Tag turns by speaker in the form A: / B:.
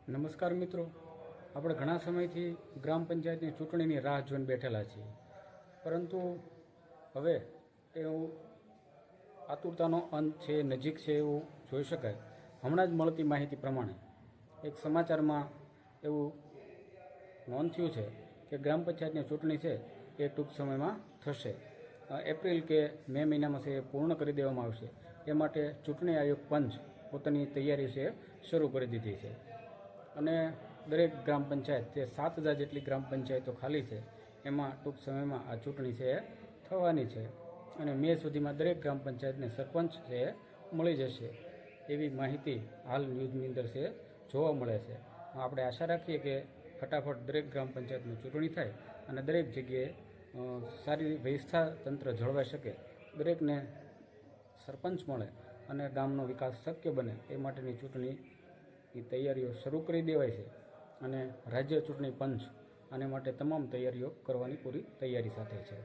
A: નમસ્કાર મિત્રો, આપણે ઘણા સમયથી ગ્રામ પંચાયતની ચૂંટણીની રાહ જોઈને બેઠેલા છીએ, પરંતુ હવે એવું આતુરતાનો અંત છે, નજીક છે એવું જોઈ શકાય. હમણાં જ મળતી માહિતી પ્રમાણે એક સમાચારમાં એવું નોંધ થયું છે કે ગ્રામ પંચાયતની ચૂંટણી છે એ ટૂંક સમયમાં થશે. એપ્રિલ કે મે મહિનામાં છે એ પૂર્ણ કરી દેવામાં આવશે. એ માટે ચૂંટણી આયોગ પંચ પોતાની તૈયારી છે શરૂ કરી દીધી છે અને દરેક ગ્રામ પંચાયત જે 7,000 જેટલી ગ્રામ પંચાયતો ખાલી છે એમાં ટૂંક સમયમાં આ ચૂંટણી છે એ થવાની છે અને મે સુધીમાં દરેક ગ્રામ પંચાયતને સરપંચ છે એ મળી જશે એવી માહિતી હાલ ન્યૂઝની અંદર છે જોવા મળે છે. આપણે આશા રાખીએ કે ફટાફટ દરેક ગ્રામ પંચાયતની ચૂંટણી થાય અને દરેક જગ્યાએ સારી વ્યવસ્થા તંત્ર જળવાઈ શકે, દરેકને સરપંચ મળે અને ગામનો વિકાસ શક્ય બને એ માટેની ચૂંટણીની તૈયારીઓ શરૂ કરી દેવાય છે અને રાજ્ય ચૂંટણી પંચ આને માટે તમામ તૈયારીઓ કરવાની પૂરી તૈયારી સાથે છે.